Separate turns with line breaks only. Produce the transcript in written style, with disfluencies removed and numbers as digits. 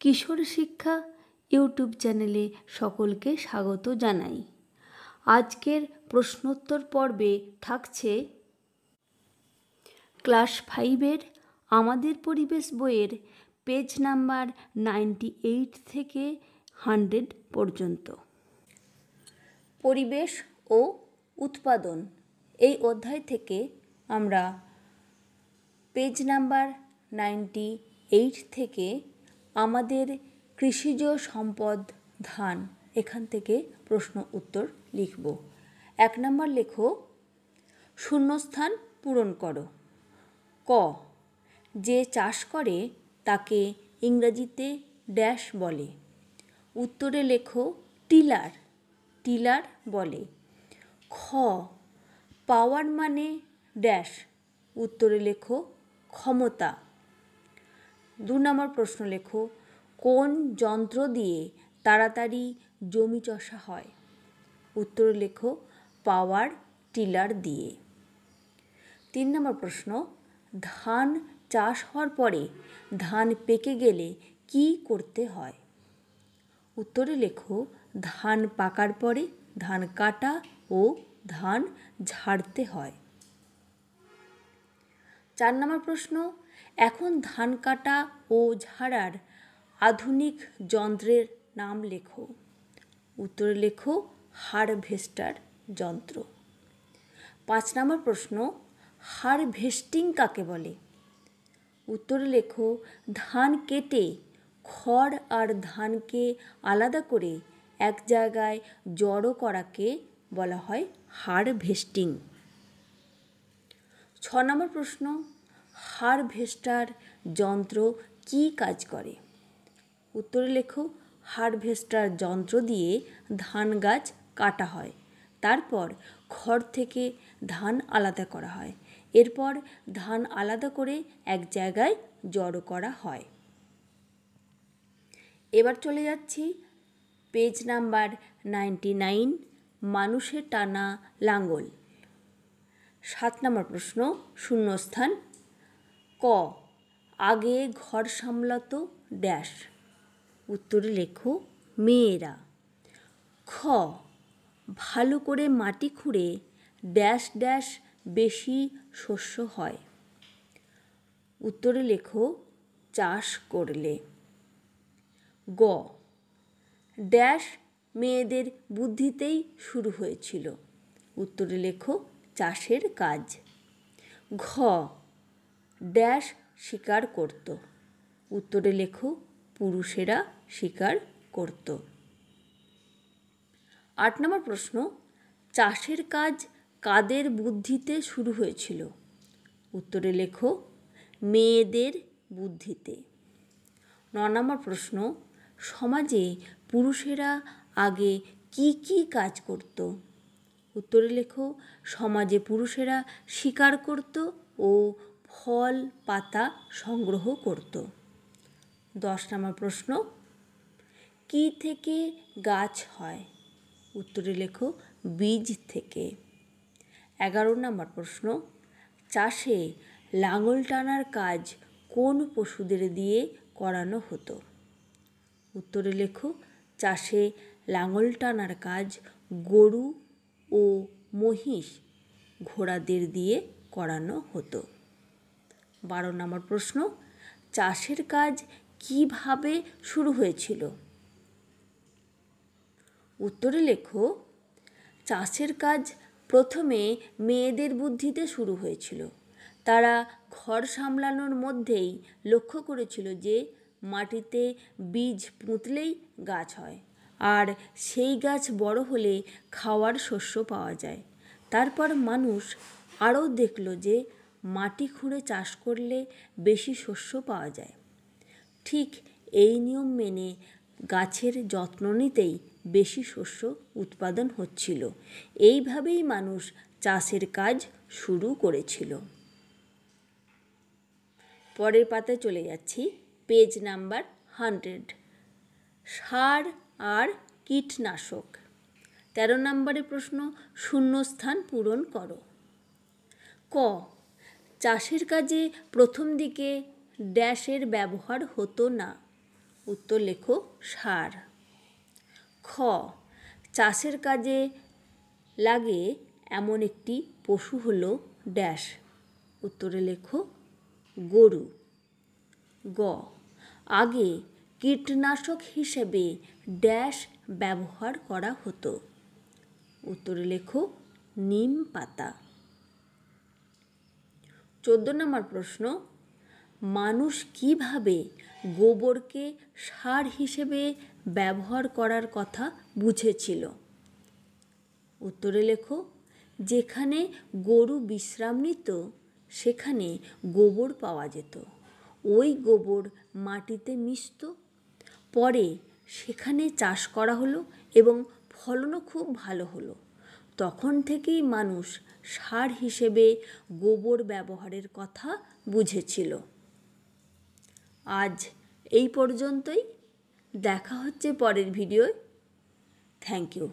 কিশোর শিক্ষা ইউটিউব চ্যানেলে সকলকে স্বাগত জানাই। আজকের প্রশ্নোত্তর পর্বে থাকছে ক্লাস 5-এর আমাদের পরিবেশ বইয়ের পেজ নাম্বার 98 থেকে 100 পর্যন্ত। পরিবেশ ও উৎপাদন এই অধ্যায় থেকে আমরা পেজ নাম্বার 98 থেকে আমাদের কৃষিজ সম্পদ ধান এখান থেকে প্রশ্ন উত্তর লিখব। 1 নম্বর লেখো, শূন্যস্থান পূরণ করো। ক, যে চাষ করে তাকে ইংরেজিতে ড্যাশ বলে? উত্তরে লেখো টিলার, টিলার বলে। খ, পাওয়ার মানে ড্যাশ? উত্তরে লেখো ক্ষমতা। 2 নম্বর প্রশ্ন লেখো, কোন যন্ত্র দিয়ে তাড়াতাড়ি জমি চষা হয়? উত্তরে লেখো পাওয়ার টিলার দিয়ে। 3 নম্বর প্রশ্ন, ধান চাষ হওয়ার পরে ধান পেকে গেলে কি করতে হয়? উত্তরে লেখো ধান পাকার পরে ধান কাটা ও ধান ঝাড়তে হয়। 4 নম্বর প্রশ্ন, এখন ধান কাটা ও ঝাড়ার আধুনিক যন্ত্রের নাম লেখো। উত্তরে লেখো হারভেস্টার যন্ত্র। 5 নম্বর প্রশ্ন, হারভেস্টিং কাকে বলে? উত্তরে লেখো ধান কেটে খড় আর ধানকে আলাদা করে এক জায়গায় জড়ো করাকে বলা হয় হারভেস্টিং। 6 নম্বর প্রশ্ন, হারভেস্টার যন্ত্র কি কাজ করে? উত্তরে লেখো হারভেস্টার যন্ত্র দিয়ে ধান গাছ কাটা হয়, তারপর খড় থেকে ধান আলাদা করা হয়, এরপর ধান আলাদা করে এক জায়গায় জড়ো করা হয়। এবার চলে যাচ্ছি পেজ নাম্বার 99, মানুষের টানা লাঙ্গল। 7 নম্বর প্রশ্ন, শূন্যস্থান। ক, আগে ঘর সামলাতো ড্যাশ? উত্তরে লেখো মেয়েরা। খ, ভালো করে মাটি খুঁড়ে ড্যাশ ড্যাশ বেশি শস্য হয়? উত্তরে লেখো চাষ করলে। গ, ড্যাশ মেয়েদের বুদ্ধিতেই শুরু হয়েছিল? উত্তরে লেখো চাষের কাজ। ঘ, ড্যাশ শিকার করত? উত্তরে লেখো পুরুষেরা শিকার করত। 8 নম্বর প্রশ্ন, চাষের কাজ কাদের বুদ্ধিতে শুরু হয়েছিল? উত্তরে লেখো মেয়েদের বুদ্ধিতে। 9 নম্বর প্রশ্ন, সমাজে পুরুষেরা আগে কি কি কাজ করত? উত্তরে লেখো সমাজে পুরুষেরা শিকার করত ও ফল পাতা সংগ্রহ করত। 10 নম্বর প্রশ্ন, কি থেকে গাছ হয়? উত্তরে লেখো বীজ থেকে। 11 নম্বর প্রশ্ন, চাষে লাঙল টানার কাজ কোন পশুদের দিয়ে করানো হতো? উত্তরে লেখো চাষে লাঙল টানার কাজ গরু ও মহিষ ঘোড়াদের দিয়ে করানো হতো। 12 নম্বর প্রশ্ন, চাষের কাজ কিভাবে শুরু হয়েছিল? উত্তরে লেখো চাষের কাজ প্রথমে মেয়েদের বুদ্ধিতে শুরু হয়েছিল। তারা ঘর সামলানোর মধ্যেই লক্ষ্য করেছিল যে মাটিতে বীজ পুঁতলেই গাছ হয়, আর সেই গাছ বড় হলে খাওয়ার শস্য পাওয়া যায়। তারপর মানুষ আরও দেখল যে মাটি খুঁড়ে চাষ করলে বেশি শস্য পাওয়া যায়। ঠিক এই নিয়ম মেনে গাছের যত্ন নিতেই বেশি শস্য উৎপাদন হচ্ছিল। এইভাবেই মানুষ চাষের কাজ শুরু করেছিল। পরের পাতায় চলে যাচ্ছি, পেজ নাম্বার 100, সার আর কীটনাশক। 13 নম্বরের প্রশ্ন, শূন্যস্থান পূরণ করো। ক, চাষের কাজে প্রথম দিকে ড্যাশের ব্যবহার হতো না? উত্তর লেখো সার। খ, চাষের কাজে লাগে এমন একটি পশু হলো ড্যাশ। উত্তরে লেখো গরু। গ, আগে কীটনাশক হিসেবে ড্যাশ ব্যবহার করা হতো। উত্তরে লেখো নিম পাতা। 14 নম্বর প্রশ্ন, মানুষ কিভাবে গোবরকে সার হিসেবে ব্যবহার করার কথা বুঝেছিল? উত্তরে লেখো যেখানে গরু বিশ্রাম নিত সেখানে গোবর পাওয়া যেত। ওই গোবর মাটিতে মিশত। পরে সেখানে চাষ করা হলো এবং ফলনও খুব ভালো হলো। তখন থেকেই মানুষ সার হিসেবে গোবর ব্যবহারের কথা বুঝেছিল। আজ এই পর্যন্তই। দেখা হচ্ছে পরের ভিডিওয়। Thank you.